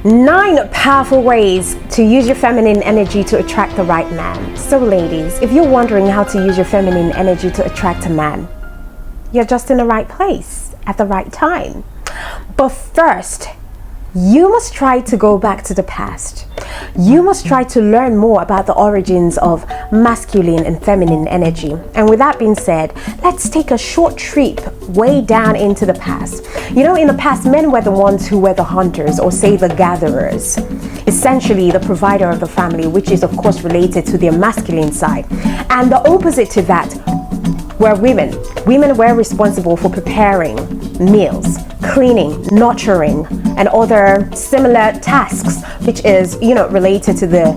9 powerful ways to use your feminine energy to attract the right man. So ladies, if you're wondering how to use your feminine energy to attract a man, you're just in the right place at the right time. But first, you must try to go back to the past. You must try to learn more about the origins of masculine and feminine energy. And with that being said, let's take a short trip way down into the past. You know, in the past, men were the ones who were the hunters, or say the gatherers. Essentially, the provider of the family, which is of course related to their masculine side. And the opposite to that were women. Women were responsible for preparing meals, cleaning, nurturing, and other similar tasks, which is, related to the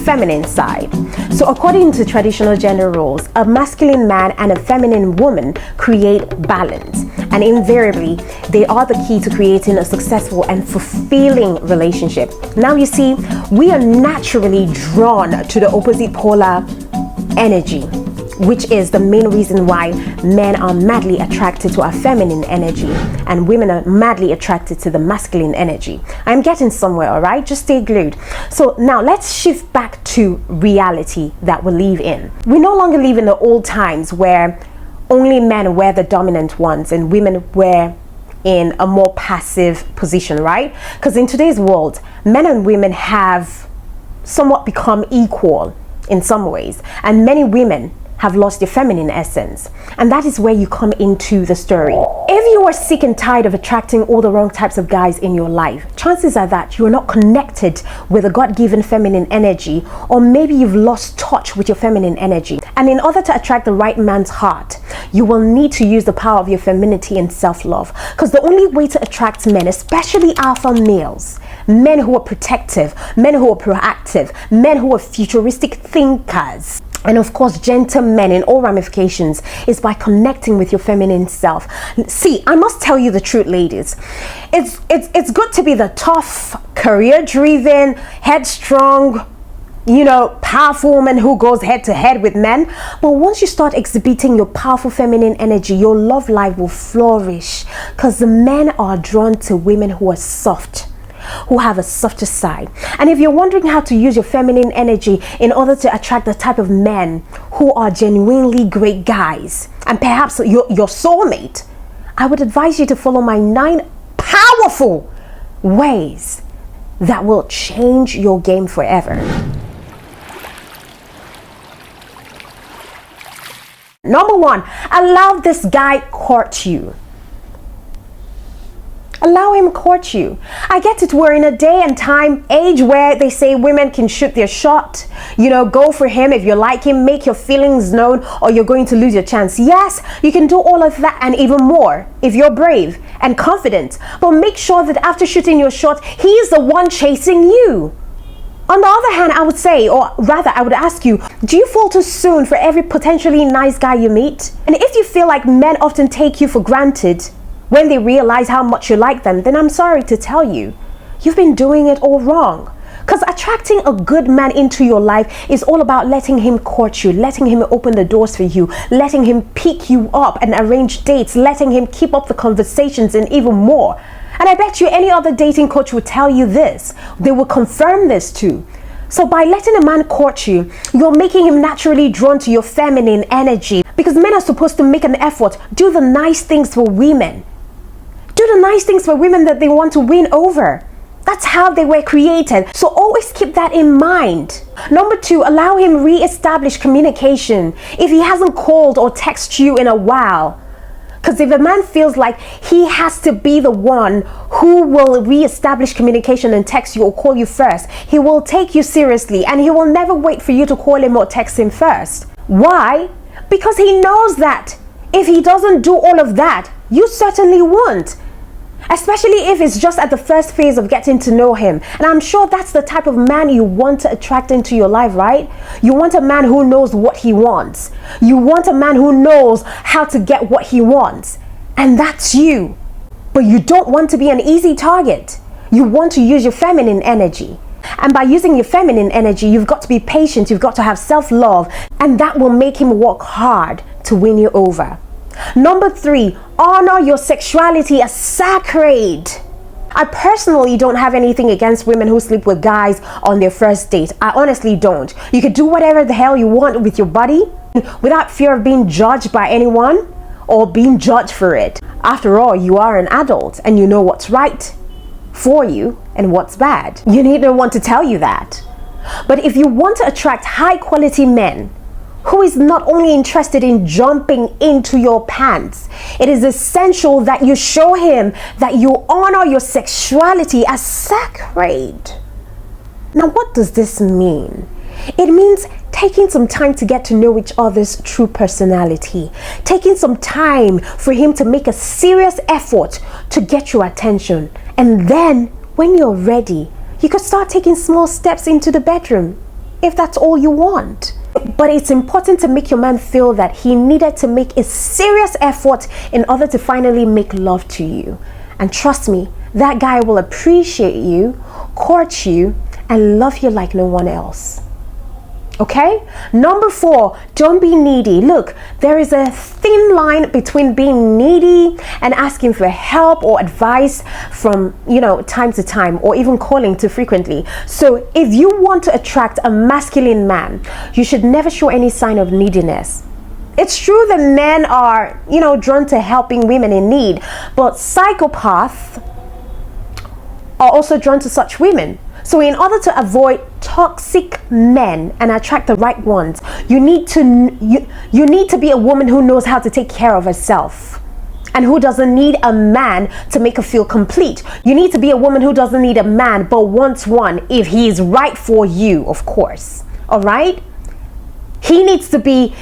feminine side. So according to traditional gender roles, a masculine man and a feminine woman create balance. And invariably, they are the key to creating a successful and fulfilling relationship. Now you see, we are naturally drawn to the opposite polar energy, which is the main reason why men are madly attracted to our feminine energy and women are madly attracted to the masculine energy. I'm getting somewhere, all right? Just stay glued. So now let's shift back to reality that we live in. We no longer live in the old times where only men were the dominant ones and women were in a more passive position, right? Because in today's world, men and women have somewhat become equal in some ways, and many women have lost their feminine essence. And that is where you come into the story. If you are sick and tired of attracting all the wrong types of guys in your life, chances are that you are not connected with a God-given feminine energy, or maybe you've lost touch with your feminine energy. And in order to attract the right man's heart, you will need to use the power of your femininity and self-love. Because the only way to attract men, especially alpha males, men who are protective, men who are proactive, men who are futuristic thinkers, and of course gentlemen in all ramifications, is by connecting with your feminine self. See, I must tell you the truth, ladies. It's good to be the tough, career-driven, headstrong, powerful woman who goes head to head with men. But once you start exhibiting your powerful feminine energy, your love life will flourish, because the men are drawn to women who are soft, who have a softer side. And if you're wondering how to use your feminine energy in order to attract the type of men who are genuinely great guys, and perhaps your soulmate, I would advise you to follow my 9 powerful ways that will change your game forever. Number 1, allow this guy court you. Allow him court you. I get it, we're in a day and time age where they say women can shoot their shot, go for him. If you like him, make your feelings known, or you're going to lose your chance. Yes, you can do all of that and even more if you're brave and confident, but make sure that after shooting your shot, he is the one chasing you. On the other hand, I would say, or rather I would ask you, do you fall too soon for every potentially nice guy you meet? And if you feel like men often take you for granted when they realize how much you like them, then I'm sorry to tell you, you've been doing it all wrong. Because attracting a good man into your life is all about letting him court you, letting him open the doors for you, letting him pick you up and arrange dates, letting him keep up the conversations and even more. And I bet you any other dating coach will tell you this. They will confirm this too. So by letting a man court you, you're making him naturally drawn to your feminine energy, because men are supposed to make an effort, do the nice things for women. Do the nice things for women that they want to win over. That's how they were created. So always keep that in mind. Number 2, allow him re-establish communication if he hasn't called or texted you in a while. Because if a man feels like he has to be the one who will re-establish communication and text you or call you first, he will take you seriously and he will never wait for you to call him or text him first. Why? Because he knows that if he doesn't do all of that, you certainly won't. Especially if it's just at the first phase of getting to know him. And I'm sure that's the type of man you want to attract into your life, right? You want a man who knows what he wants. You want a man who knows how to get what he wants. And that's you. But you don't want to be an easy target. You want to use your feminine energy. And by using your feminine energy, you've got to be patient. You've got to have self-love. And that will make him work hard to win you over. Number 3, honor your sexuality as sacred. I personally don't have anything against women who sleep with guys on their first date. I honestly don't. You can do whatever the hell you want with your body without fear of being judged by anyone or being judged for it. After all, you are an adult and you know what's right for you and what's bad. You need no one to tell you that. But if you want to attract high quality men who is not only interested in jumping into your pants, it is essential that you show him that you honor your sexuality as sacred. Now, what does this mean? It means taking some time to get to know each other's true personality, taking some time for him to make a serious effort to get your attention. And then when you're ready, you could start taking small steps into the bedroom, if that's all you want. But it's important to make your man feel that he needed to make a serious effort in order to finally make love to you. And trust me, that guy will appreciate you, court you, and love you like no one else. Okay? Number 4, don't be needy. Look, there is a thin line between being needy and asking for help or advice from, time to time, or even calling too frequently. So if you want to attract a masculine man, you should never show any sign of neediness. It's true that men are, drawn to helping women in need, but psychopaths are also drawn to such women. So in order to avoid toxic men and attract the right ones, you need to be a woman who knows how to take care of herself and who doesn't need a man to make her feel complete. You need to be a woman who doesn't need a man but wants one if he is right for you, of course. All right? He needs to be,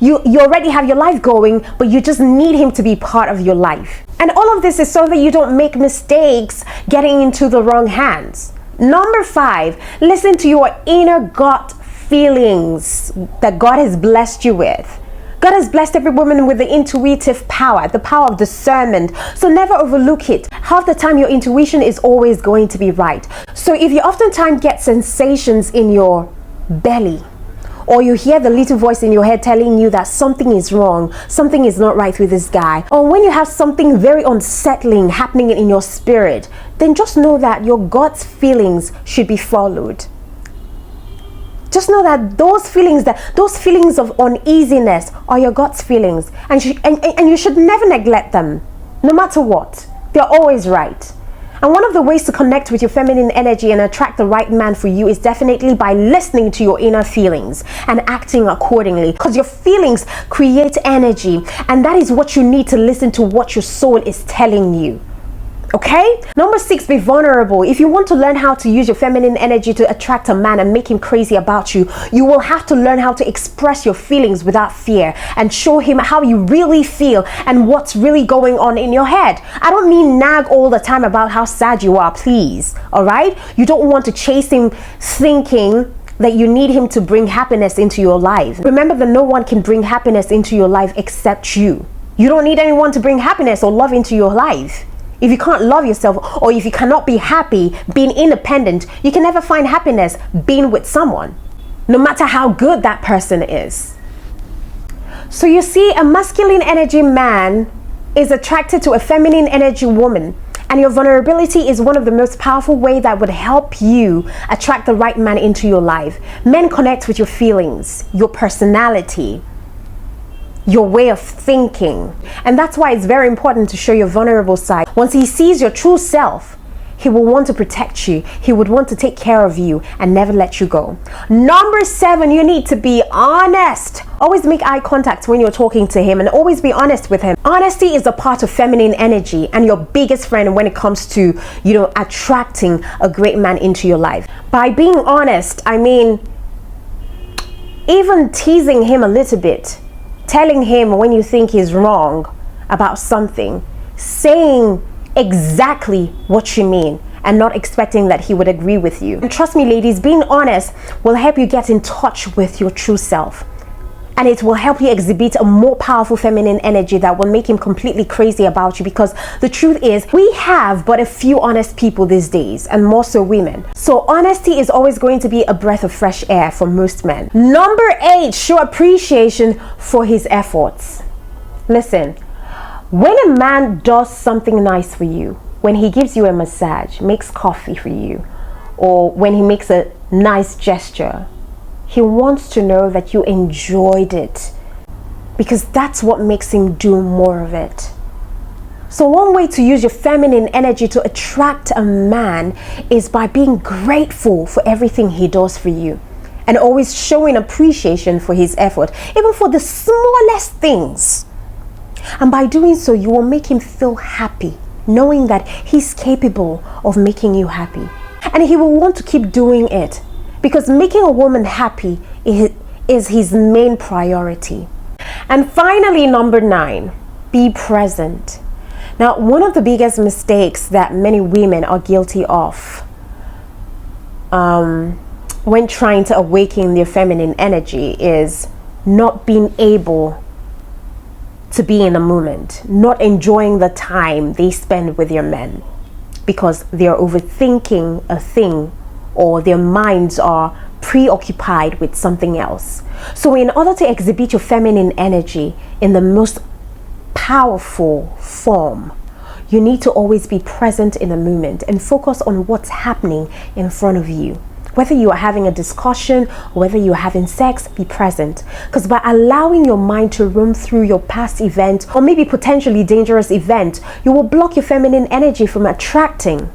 you already have your life going, but you just need him to be part of your life. And all of this is so that you don't make mistakes getting into the wrong hands. Number 5, listen to your inner gut feelings that God has blessed you with. God has blessed every woman with the intuitive power, the power of discernment. So never overlook it. Half the time your intuition is always going to be right. So if you oftentimes get sensations in your belly, or you hear the little voice in your head telling you that something is wrong, something is not right with this guy, or when you have something very unsettling happening in your spirit, then just know that your God's feelings should be followed. Just know that those feelings of uneasiness are your God's feelings, and you should never neglect them, no matter what. They're always right. And one of the ways to connect with your feminine energy and attract the right man for you is definitely by listening to your inner feelings and acting accordingly, because your feelings create energy, and that is what you need to listen to what your soul is telling you. Okay? Number 6, be vulnerable. If you want to learn how to use your feminine energy to attract a man and make him crazy about you, you will have to learn how to express your feelings without fear and show him how you really feel and what's really going on in your head. I don't mean nag all the time about how sad you are, please. All right? You don't want to chase him thinking that you need him to bring happiness into your life. Remember that no one can bring happiness into your life except you. You don't need anyone to bring happiness or love into your life. If you can't love yourself, or if you cannot be happy being independent, you can never find happiness being with someone, no matter how good that person is. So you see, a masculine energy man is attracted to a feminine energy woman, and your vulnerability is one of the most powerful ways that would help you attract the right man into your life. Men connect with your feelings, your personality, your way of thinking, and that's why it's very important to show your vulnerable side. Once he sees your true self, he will want to protect you, he would want to take care of you and never let you go. Number 7, you need to be honest. Always make eye contact when you're talking to him, and always be honest with him. Honesty is a part of feminine energy and your biggest friend when it comes to, attracting a great man into your life. By being honest, I mean even teasing him a little bit, telling him when you think he's wrong about something, saying exactly what you mean, and not expecting that he would agree with you. And trust me, ladies, being honest will help you get in touch with your true self, and it will help you exhibit a more powerful feminine energy that will make him completely crazy about you, because the truth is we have but a few honest people these days, and more so women. So honesty is always going to be a breath of fresh air for most men. Number 8, show appreciation for his efforts. Listen, when a man does something nice for you, when he gives you a massage, makes coffee for you, or when he makes a nice gesture, he wants to know that you enjoyed it, because that's what makes him do more of it. So one way to use your feminine energy to attract a man is by being grateful for everything he does for you, and always showing appreciation for his effort, even for the smallest things. And by doing so, you will make him feel happy, knowing that he's capable of making you happy. And he will want to keep doing it, because making a woman happy is his main priority. And finally, number 9, be present. Now, one of the biggest mistakes that many women are guilty of when trying to awaken their feminine energy is not being able to be in the moment, not enjoying the time they spend with your men, because they are overthinking a thing, or their minds are preoccupied with something else. So in order to exhibit your feminine energy in the most powerful form, you need to always be present in the moment and focus on what's happening in front of you. Whether you are having a discussion, or whether you are having sex, be present. Because by allowing your mind to roam through your past event, or maybe potentially dangerous event, you will block your feminine energy from attracting.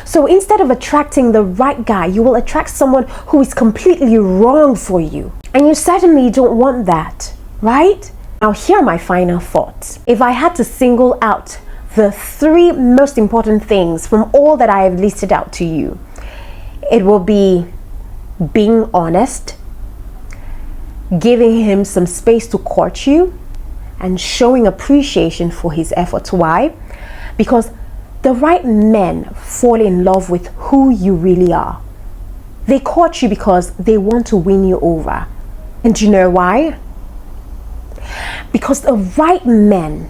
So instead of attracting the right guy, you will attract someone who is completely wrong for you. And you certainly don't want that, right? Now, here are my final thoughts. If I had to single out the 3 most important things from all that I have listed out to you, it will be being honest, giving him some space to court you, and showing appreciation for his efforts. Why? Because the right men fall in love with who you really are. They court you because they want to win you over. And do you know why? Because the right men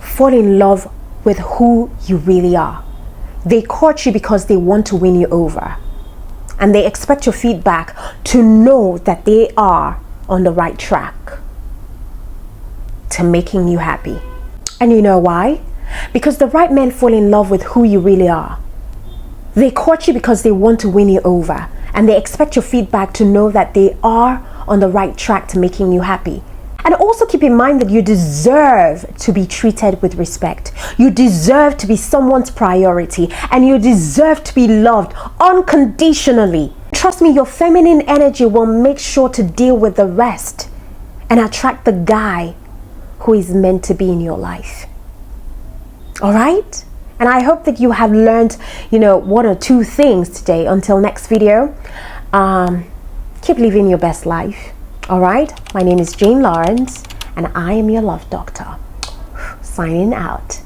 fall in love with who you really are. They court you because they want to win you over. And they expect your feedback to know that they are on the right track to making you happy. And you know why? Because the right men fall in love with who you really are. They court you because they want to win you over. And they expect your feedback to know that they are on the right track to making you happy. And also keep in mind that you deserve to be treated with respect. You deserve to be someone's priority, and you deserve to be loved unconditionally. Trust me, your feminine energy will make sure to deal with the rest and attract the guy who is meant to be in your life. All right? And I hope that you have learned, 1 or 2 things today. Until next video, keep living your best life. All right, my name is Jane Lawrence, and I am your love doctor. Signing out.